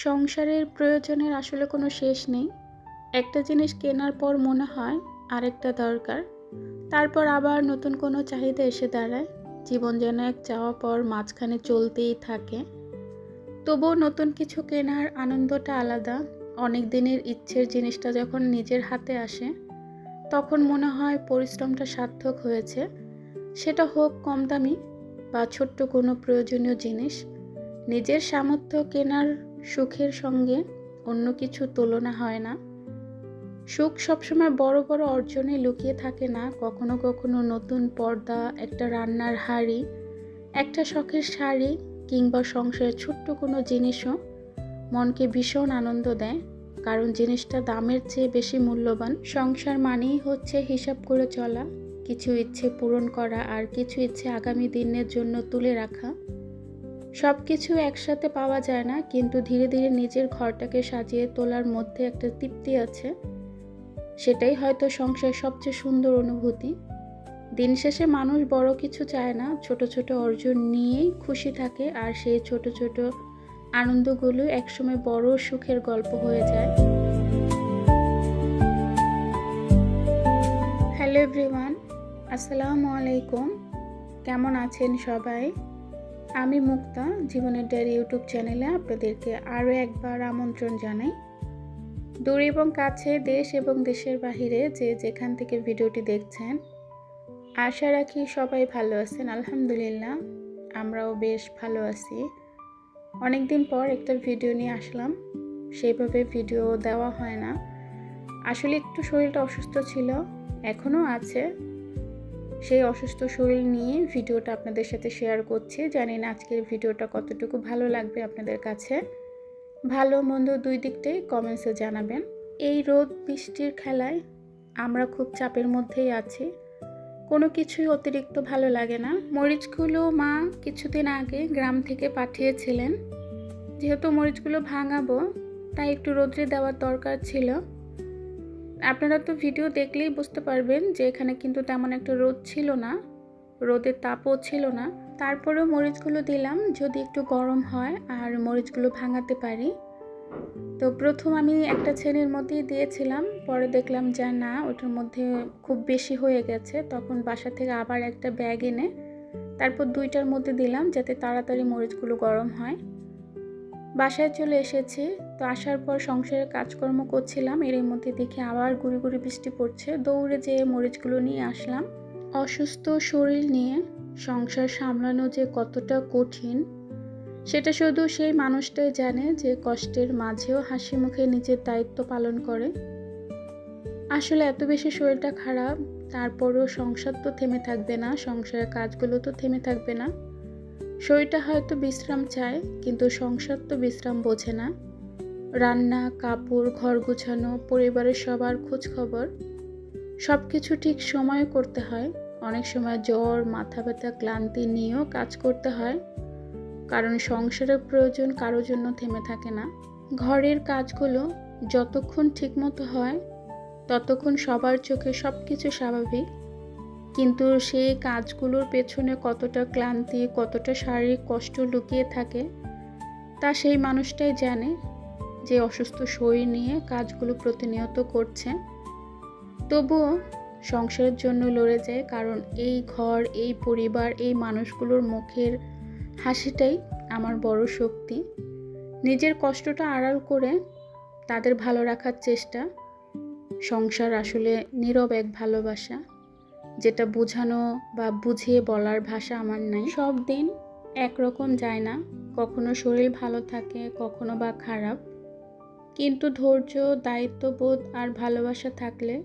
সংসারের প্রয়োজনের আসলে কোনো শেষ নেই। একটা জিনিস কেনার পর মনে হয় আরেকটা দরকার। তারপর আবার নতুন কোনো চাহিদা এসে দাঁড়ায়। জীবন যেন এক চাওয়া পর মাঝখানে চলতেই থাকে। তবুও নতুন কিছু কেনার আনন্দটা আলাদা। অনেক দিনের ইচ্ছের জিনিসটা যখন নিজের হাতে আসে, তখন মনে হয় পরিশ্রমটা সার্থক হয়েছে। সেটা হোক কম দামি বা ছোট্ট কোনো প্রয়োজনীয় জিনিস। নিজের সামর্থ্য কেনার সুখের সঙ্গে অন্য কিছু তুলনা হয় না। সুখ সবসময় বড় বড় অর্জনে লুকিয়ে থাকে না। কখনো কখনো নতুন পর্দা, একটা রান্নার হাঁড়ি, একটা শখের শাড়ি কিংবা সংসারের ছোট্ট কোনো জিনিসও মনকে ভীষণ আনন্দ দেয়, কারণ জিনিসটা দামের চেয়ে বেশি মূল্যবান। সংসার মানেই হচ্ছে হিসাব করে চলা, কিছু ইচ্ছে পূরণ করা আর কিছু ইচ্ছে আগামী দিনের জন্য তুলে রাখা। সব কিছু একসাথে পাওয়া যায় না, কিন্তু ধীরে ধীরে নিজের ঘরটাকে সাজিয়ে তোলার মধ্যে একটা তৃপ্তি আছে। সেটাই হয়তো সংসারের সবচেয়ে সুন্দর অনুভূতি। দিন শেষে মানুষ বড় কিছু চায় না, ছোট ছোট অর্জন নিয়েই খুশি থাকে, আর সেই ছোট ছোট আনন্দগুলো একসময় বড় সুখের গল্প হয়ে যায়। হ্যালো এভরিওয়ান, আসসালামু আলাইকুম। কেমন আছেন সবাই? আমি মুক্তা, জীবনের ডায়েরি ইউটিউব চ্যানেলে আপনাদেরকে আরও একবার আমন্ত্রণ জানাই। দূর এবং কাছে, দেশ এবং দেশের বাহিরে যে যেখান থেকে ভিডিওটি দেখছেন, আশা রাখি সবাই ভালো আছেন। আলহামদুলিল্লাহ, আমরাও বেশ ভালো আছি। অনেকদিন পর একটা ভিডিও নিয়ে আসলাম। সেইভাবে ভিডিও দেওয়া হয় না, আসলে একটু শরীরটা অসুস্থ ছিল, এখনও আছে। সেই অসুস্থ শরীর নিয়ে ভিডিওটা আপনাদের সাথে শেয়ার করছি। জানি না আজকের ভিডিওটা কতটুকু ভালো লাগবে আপনাদের কাছে। ভালো মন্দ দুই দিকটাই কমেন্টসে জানাবেন। এই রোদ বৃষ্টির খেলায় আমরা খুব চাপের মধ্যেই আছি। কোনো কিছুই অতিরিক্ত ভালো লাগে না। মরিচগুলো মা কিছুদিন আগে গ্রাম থেকে পাঠিয়েছিলেন। যেহেতু মরিচগুলো ভাঙাবো, তাই একটু রোদ্রে দেওয়ার দরকার ছিল। আপনারা তো ভিডিও দেখলেই বুঝতে পারবেন যে এখানে কিন্তু তেমন একটা রোদ ছিল না, রোদের তাপও ছিল না। তারপরেও মরিচগুলো দিলাম যদি একটু গরম হয় আর মরিচগুলো ভাঙাতে পারি। তো প্রথম আমি একটা শ্রেণীর মধ্যেই দিয়েছিলাম, পরে দেখলাম যে না, ওটার মধ্যে খুব বেশি হয়ে গেছে। তখন বাসা থেকে আবার একটা ব্যাগ এনে তারপর দুইটার মধ্যে দিলাম, যাতে তাড়াতাড়ি মরিচগুলো গরম হয়। বাসায় চলে এসেছি। তো আসার পর সংসারের কাজকর্ম করছিলাম, এর মধ্যে দেখি আবার গুঁড়ি গুঁড়ি বৃষ্টি পড়ছে। দৌড়ে যেয়ে মরিচগুলো নিয়ে আসলাম। অসুস্থ শরীর নিয়ে সংসার সামলানো যে কতটা কঠিন, সেটা শুধু সেই মানুষটাই জানে যে কষ্টের মাঝেও হাসি মুখে নিজের দায়িত্ব পালন করে। আসলে এত বেশি শরীরটা খারাপ, তারপরও সংসার তো থেমে থাকবে না, সংসারের কাজগুলো তো থেমে থাকবে না। শরীরটা হয়তো বিশ্রাম চায়, কিন্তু সংসার তো বিশ্রাম বোঝে না। রান্না, কাপড়, ঘর গোছানো, পরিবারের সবার খোঁজ খবর, সব কিছু ঠিক সময়ে করতে হয়। অনেক সময় জ্বর, মাথা ব্যথা, ক্লান্তি নিয়েও কাজ করতে হয়, কারণ সংসারের প্রয়োজন কারোর জন্য থেমে থাকে না। ঘরের কাজগুলো যতক্ষণ ঠিকমতো হয় ততক্ষণ সবার চোখে সব কিছু স্বাভাবিক, কিন্তু সেই কাজগুলোর পেছনে কতটা ক্লান্তি, কতটা শারীরিক কষ্ট লুকিয়ে থাকে তা সেই মানুষটাই জানে যে অসুস্থ শরীর নিয়ে কাজগুলো প্রতিনিয়ত করছে। তবুও সংসারের জন্য লড়ে যায়, কারণ এই ঘর, এই পরিবার, এই মানুষগুলোর মুখের হাসিটাই আমার বড় শক্তি। নিজের কষ্টটা আড়াল করে তাদের ভালো রাখার চেষ্টা। সংসার আসলে নীরব এক ভালোবাসা, যেটা বোঝানো বা বুঝিয়ে বলার ভাষা আমার নাই। সব দিন একরকম যায় না, কখনো শরীর ভালো থাকে, কখনো বা খারাপ, কিন্তু ধৈর্য, দায়িত্ববোধ আর ভালোবাসা থাকলে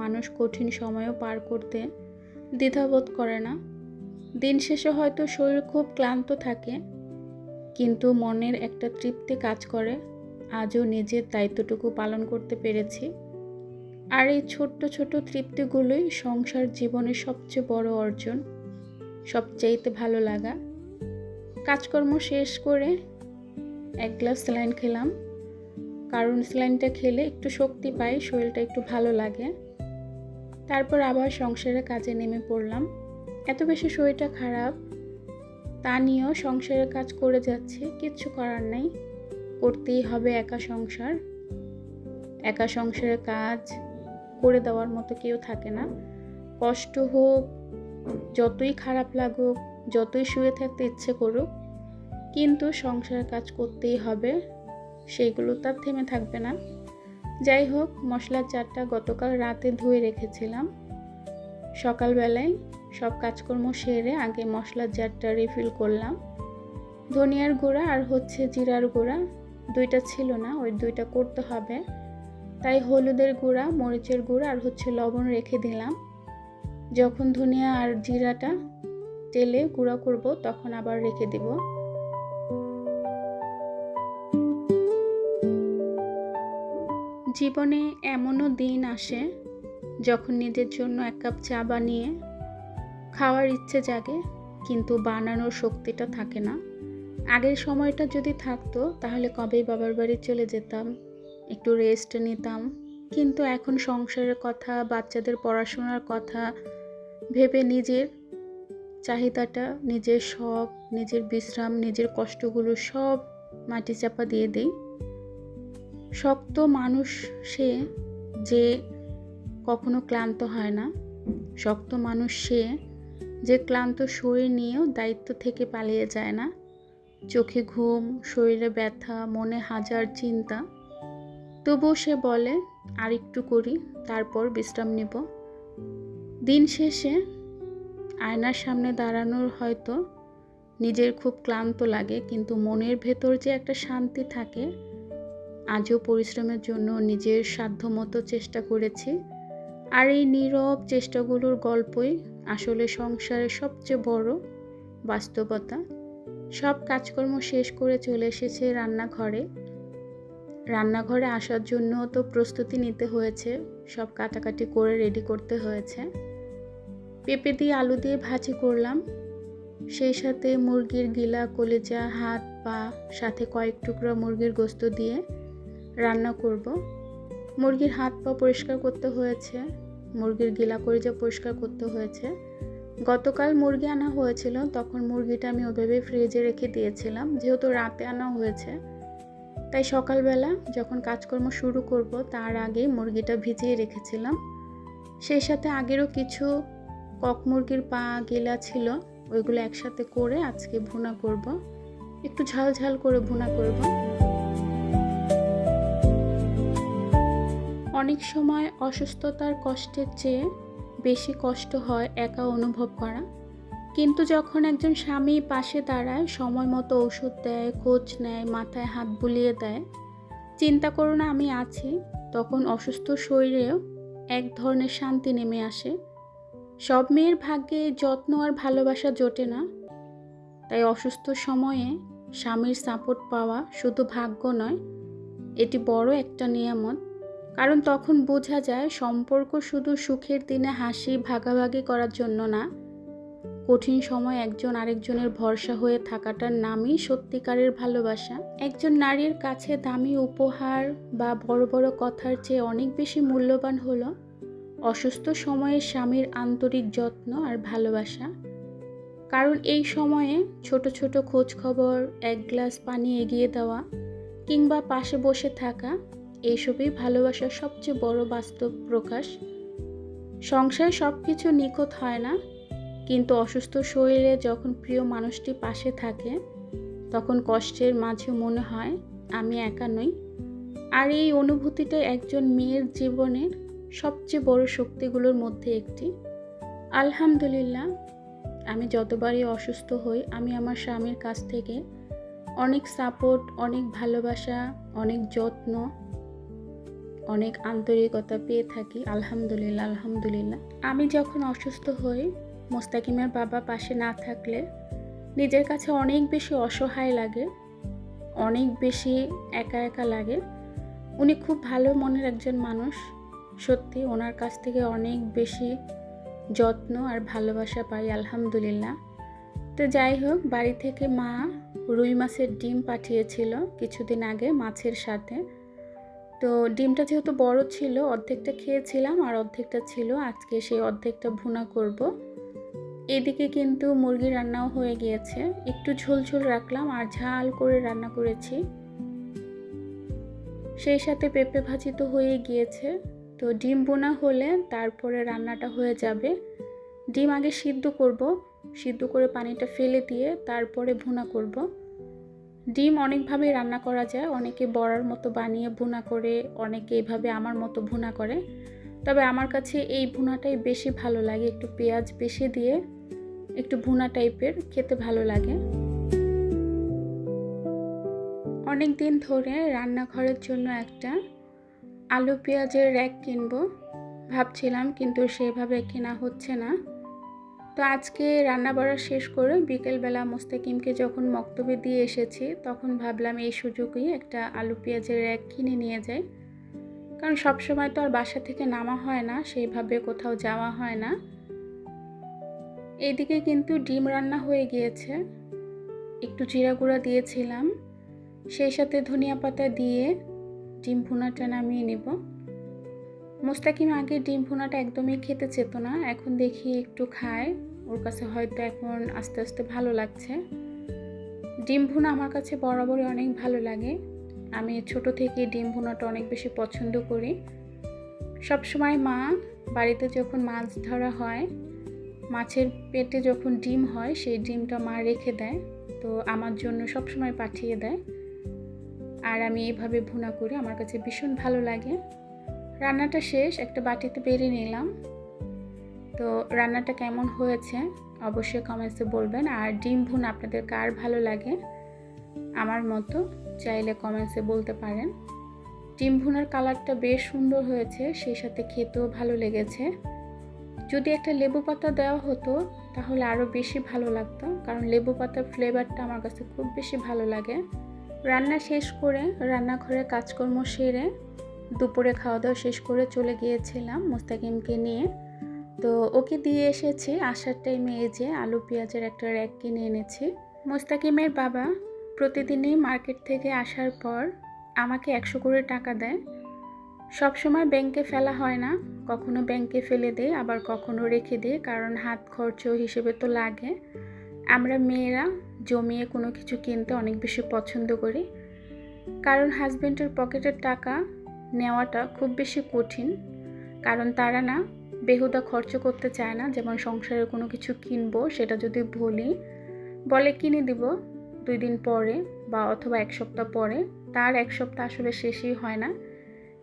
মানুষ কঠিন সময়ও পার করতে দ্বিধাবোধ করে না। দিন শেষে হয়তো শরীর খুব ক্লান্ত থাকে, কিন্তু মনের একটা তৃপ্তি কাজ করে, আজও নিজের দায়িত্বটুকু পালন করতে পেরেছি। আর এই ছোট্ট ছোট তৃপ্তিগুলোই সংসার জীবনের সবচেয়ে বড় অর্জন, সবচাইতে ভালো লাগা। কাজকর্ম শেষ করে এক গ্লাস স্যালাইন খেলাম, কারণ স্যালাইনটা খেলে একটু শক্তি পাই, শরীরটা একটু ভালো লাগে। তারপর আবার সংসারের কাজে নেমে পড়লাম। এত বেশি শরীরটা খারাপ, তা নিয়েও সংসারের কাজ করে যাচ্ছি, কিচ্ছু করার নেই। করতেই হবে একা সংসার। একা সংসারের কাজ করে দেওয়ার মতো কেউ থাকে না। কষ্ট হোক, যতই খারাপ লাগুক, যতই শুয়ে থাকতে ইচ্ছে করুক, কিন্তু সংসারের কাজ করতেই হবে, সেইগুলো তার থেমে থাকবে না। যাই হোক, মশলার জারটা গতকাল রাতে ধুয়ে রেখেছিলাম। সকালবেলায় সব কাজকর্ম সেরে আগে মশলার জারটা রিফিল করলাম। ধনিয়ার গুঁড়া আর জিরার গুঁড়া দুইটা ছিল না, ওই দুইটা করতে হবে, তাই হলুদের গুঁড়া, মরিচের গুঁড়া আর লবণ রেখে দিলাম। যখন ধনিয়া আর জিরাটা তেলে গুঁড়া করব তখন আবার রেখে দিব। জীবনে এমনও দিন আসে যখন নিজের জন্য এক কাপ চা বানিয়ে খাওয়ার ইচ্ছে জাগে, কিন্তু বানানোর শক্তিটা থাকে না। আগের সময়টা যদি থাকতো তাহলে কবেই বাবার বাড়ি চলে যেতাম, একটু রেস্ট নিতাম। কিন্তু এখন সংসারের কথা, বাচ্চাদের পড়াশোনার কথা ভেবে নিজের চাহিদাটা, নিজের শখ, নিজের বিশ্রাম, নিজের কষ্টগুলো সব মাটি চাপা দিয়ে দেই। শক্ত মানুষ সে যে কখনো ক্লান্ত হয় না। শক্ত মানুষ সে যে ক্লান্ত শরীর নিয়েও দায়িত্ব থেকে পালিয়ে যায় না। চোখে ঘুম, শরীরে ব্যথা, মনে হাজার চিন্তা, তবুও সে বলে আর একটু করি, তারপর বিশ্রাম নেব। দিন শেষে আয়নার সামনে দাঁড়ানোর হয়তো নিজের খুব ক্লান্ত লাগে, কিন্তু মনের ভেতর যে একটা শান্তি থাকে। আজও পরিশ্রমের জন্য নিজের সাধ্যমতো চেষ্টা করেছি, আর এই নীরব চেষ্টাগুলোর গল্পই আসলে সংসারের সবচেয়ে বড় বাস্তবতা। সব কাজকর্ম শেষ করে চলে এসেছে রান্নাঘরে আসার জন্য তো প্রস্তুতি নিতে হয়েছে, সব কাটাকাটি করে রেডি করতে হয়েছে। পেঁপে দিয়ে আলু দিয়ে ভাজি করলাম, সেই সাথে মুরগির গিলা, কলিজা, হাত পা, সাথে কয়েক টুকরা মুরগির গোশত দিয়ে রান্না করব। মুরগির হাত পা পরিষ্কার করতে হয়েছে, মুরগির গিলা, কলিজা পরিষ্কার করতে হয়েছে। গতকাল মুরগি আনা হয়েছিল, তখন মুরগিটা আমি ওইভাবে ফ্রিজে রেখে দিয়েছিলাম, যেহেতু রাতে আনা হয়েছে। তাই সকালবেলা যখন কাজকর্ম শুরু করব তার আগে মুরগিটা ভিজিয়ে রেখেছিলাম। সেই সাথে আগেরও কিছু কক মুরগির পা, গিলা ছিল, ওইগুলো একসাথে করে আজকে ভুনা করব, একটু ঝাল ঝাল করে ভুনা করব। অনেক সময় অসুস্থতার কষ্টের চেয়ে বেশি কষ্ট হয় একা অনুভব করা, কিন্তু যখন একজন স্বামী পাশে দাঁড়ায়, সময় মতো ওষুধ দেয়, খোঁজ নেয়, মাথায় হাত বুলিয়ে দেয়, চিন্তা করো না আমি আছি, তখন অসুস্থ শরীরেও এক ধরনের শান্তি নেমে আসে। সব মেয়ের ভাগ্যে যত্ন আর ভালোবাসা জোটে না, তাই অসুস্থ সময়ে স্বামীর সাপোর্ট পাওয়া শুধু ভাগ্য নয়, এটি বড় একটা নিয়ামত। কারণ তখন বোঝা যায় সম্পর্ক শুধু সুখের দিনে হাসি ভাগাভাগি করার জন্য না, কঠিন সময় একজন আরেকজনের ভরসা হয়ে থাকাটার নামই সত্যিকারের ভালোবাসা। একজন নারীর কাছে দামি উপহার বা বড় বড় কথার চেয়ে অনেক বেশি মূল্যবান হলো অসুস্থ সময়ে স্বামীর আন্তরিক যত্ন আর ভালোবাসা। কারণ এই সময়ে ছোট ছোট খোঁজ খবর, এক গ্লাস পানি এগিয়ে দেওয়া কিংবা পাশে বসে থাকা, এইসবই ভালোবাসার সবচেয়ে বড় বাস্তব প্রকাশ। সংসারে সব কিছু নিখুঁত হয় না, কিন্তু অসুস্থ শরীরে যখন প্রিয় মানুষটি পাশে থাকে তখন কষ্টের মাঝে মনে হয় আমি একা নই। আর এই অনুভূতিটা একজন মেয়ের জীবনের সবচেয়ে বড় শক্তিগুলোর মধ্যে একটি। আলহামদুলিল্লাহ, আমি যতবারই অসুস্থ হই আমি আমার স্বামীর কাছ থেকে অনেক সাপোর্ট, অনেক ভালোবাসা, অনেক যত্ন, অনেক আন্তরিকতা পেয়ে থাকি। আলহামদুলিল্লাহ আলহামদুলিল্লাহ। আমি যখন অসুস্থ হই, মোস্তাকিমের বাবা পাশে না থাকলে নিজের কাছে অনেক বেশি অসহায় লাগে, অনেক বেশি একা একা লাগে। উনি খুব ভালো মনের একজন মানুষ, সত্যি ওনার কাছ থেকে অনেক বেশি যত্ন আর ভালোবাসা পাই আলহামদুলিল্লাহ। তো যাই হোক, বাড়ি থেকে মা রুই মাছের ডিম পাঠিয়েছিল কিছুদিন আগে মাছের সাথে। তো ডিমটা যেহেতু বড় ছিল, অর্ধেকটা খেয়েছিলাম আর অর্ধেকটা ছিল, আজকে সেই অর্ধেকটা ভুনা করব। এদিকে কিন্তু মুরগি রান্নাও হয়ে গিয়েছে, একটু ঝোল ঝোল রাখলাম আর ঝাল করে রান্না করেছি। সেই সাথে পেঁপে ভাজি তো হয়ে গিয়েছে। তো ডিম বোনা হলে তারপরে রান্নাটা হয়ে যাবে। ডিম আগে সিদ্ধ করব, সিদ্ধ করে পানিটা ফেলে দিয়ে তারপরে ভুনা করব। ডিম অনেকভাবেই রান্না করা যায়, অনেকে বড়ার মতো বানিয়ে ভুনা করে, অনেকে এইভাবে আমার মতো ভুনা করে। তবে আমার কাছে এই ভুনাটাই বেশি ভালো লাগে, একটু পেঁয়াজ বেশি দিয়ে একটু ভুনা টাইপের খেতে ভালো লাগে। অনেক দিন ধরে রান্নাঘরের জন্য একটা আলু পেঁয়াজের র্যাক কিনবো ভাবছিলাম, কিন্তু সেভাবে কেনা হচ্ছে না। তো আজকে রান্না বাড়া শেষ করে বিকেলবেলা মোস্তাকিমকে যখন মক্তবে দিয়ে এসেছি, তখন ভাবলাম এই সুযোগেই একটা আলু পেঁয়াজের র্যাক কিনে নিয়ে যাই। কারণ সবসময় তো আর বাসা থেকে নামা হয় না, সেইভাবে কোথাও যাওয়া হয় না। এইদিকে কিন্তু ডিম রান্না হয়ে গিয়েছে, একটু জিরা গুঁড়া দিয়েছিলাম, সেই সাথে ধনিয়া পাতা দিয়ে ডিম ভুনাটা নামিয়ে নেব। মোস্তাকিম আগে ডিম ভুনাটা একদমই খেতে চেত না, এখন দেখি একটু খায়, ওর কাছে হয়তো এখন আস্তে আস্তে ভালো লাগছে। ডিম ভুনা আমার কাছে বরাবরই অনেক ভালো লাগে, আমি ছোট থেকে ডিম ভুনাটা অনেক বেশি পছন্দ করি। সবসময় মা বাড়িতে যখন মাছ ধরা হয়, মাছের পেটে যখন ডিম হয়, সেই ডিমটা মা রেখে দেয়, তো আমার জন্য সবসময় পাঠিয়ে দেয়, আর আমি এইভাবে ভুনা করি, আমার কাছে ভীষণ ভালো লাগে। রান্নাটা শেষ, একটা বাটিতে বেড়ে নিলাম। তো রান্নাটা কেমন হয়েছে অবশ্যই কমেন্টসে বলবেন, আর ডিম ভুনা আপনাদের কার ভালো লাগে আমার মতো, চাইলে কমেন্টসে বলতে পারেন। ডিম ভুনার কালারটা বেশ সুন্দর হয়েছে, সেই সাথে খেতেও ভালো লেগেছে। যদি একটা লেবু পাতা দেওয়া হতো তাহলে আরও বেশি ভালো লাগতো, কারণ লেবু পাতার ফ্লেভারটা আমার কাছে খুব বেশি ভালো লাগে। রান্না শেষ করে রান্নাঘরে কাজকর্ম সেরে দুপুরে খাওয়া দাওয়া শেষ করে চলে গিয়েছিলাম মোস্তাকিমকে নিয়ে। তো ওকে দিয়ে এসেছি, আসার টাইমে এই যে আলু পেঁয়াজের একটা র্যাক কিনে এনেছি। মোস্তাকিমের বাবা প্রতিদিনই মার্কেট থেকে আসার পর আমাকে 100 করে টাকা দেয়। সব সময় ব্যাংকে ফেলা হয় না, কখনো ব্যাংকে ফেলে দেয়, আবার কখনো রেখে দেয়, কারণ হাত খরচ হিসেবে তো লাগে। আমরা মেয়েরা জমিয়ে কোনো কিছু কিনতে অনেক বেশি পছন্দ করি, কারণ হাজব্যান্ডের পকেটের টাকা নেওয়াটা খুব বেশি কঠিন, কারণ তারা না বেহুদা খরচ করতে চায় না। যেমন সংসারে কোনো কিছু কিনবো, সেটা যদি বলে কিনে দিব 2 দিন পরে বা অথবা 1 সপ্তাহ পরে, তার 1 সপ্তাহ আসলে শেষই হয় না।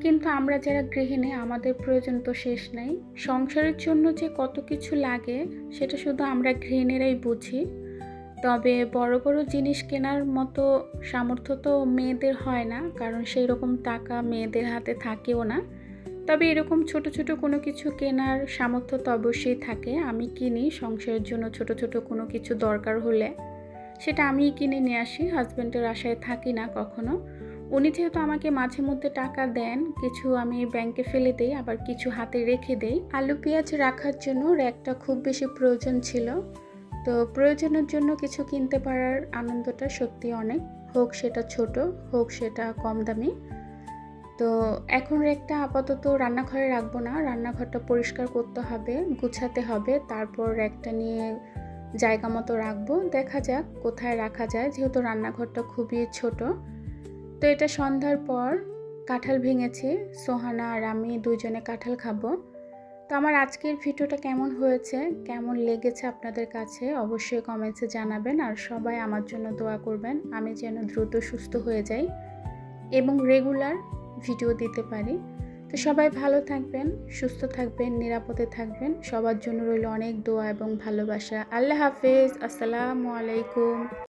কিন্তু আমরা যারা গৃহিণী, আমাদের প্রয়োজন তো শেষ নাই। সংসারের জন্য যে কত কিছু লাগে সেটা শুধু আমরা গৃহিণীরাই বুঝি। তবে বড় বড় জিনিস কেনার মতো সামর্থ্য তো মেয়েদের হয় না, কারণ সেই রকম টাকা মেয়েদের হাতে থাকেও না। তবে এরকম ছোট ছোট কোনো কিছু কেনার সামর্থ্য তো অবশ্যই থাকে। আমি কিনি সংসারের জন্য ছোট ছোট কোনো কিছু দরকার হলে, সেটা আমিই কিনে নিয়ে আসি, হাজব্যান্ডের আশায় থাকি না কখনো। উনি যেহেতু আমাকে মাঝে মধ্যে টাকা দেন, কিছু আমি ব্যাংকে ফেলে দেই, আবার কিছু হাতে রেখে দেই। আলু পেঁয়াজ রাখার জন্য র্যাকটা খুব বেশি প্রয়োজন ছিল। তো প্রয়োজনের জন্য কিছু কিনতে পারার আনন্দটা সত্যি অনেক, হোক সেটা ছোট, হোক সেটা কম দামি। তো এখন র্যাকটা আপাতত রান্নাঘরে রাখবো না, রান্নাঘরটা পরিষ্কার করতে হবে, গুছাতে হবে, তারপর র্যাকটা নিয়ে জায়গা মতো রাখবো। দেখা যাক কোথায় রাখা যায়, যেহেতু রান্নাঘরটা খুবই ছোট। তো এটা সন্ধ্যার পর কাঁঠাল ভেঙেছি, সোহানা আর আমি দুজনে কাঁঠাল খাবো। তো আমার আজকের ভিডিওটা কেমন হয়েছে, কেমন লেগেছে আপনাদের কাছে অবশ্যই কমেন্টসে জানাবেন, আর সবাই আমার জন্য দোয়া করবেন, আমি যেন দ্রুত সুস্থ হয়ে যাই এবং রেগুলার ভিডিও দিতে পারি। তো সবাই ভালো থাকবেন, সুস্থ থাকবেন, নিরাপদে থাকবেন, সবার জন্য রইল অনেক দোয়া এবং ভালোবাসা। আল্লাহ হাফেজ, আসসালামু আলাইকুম।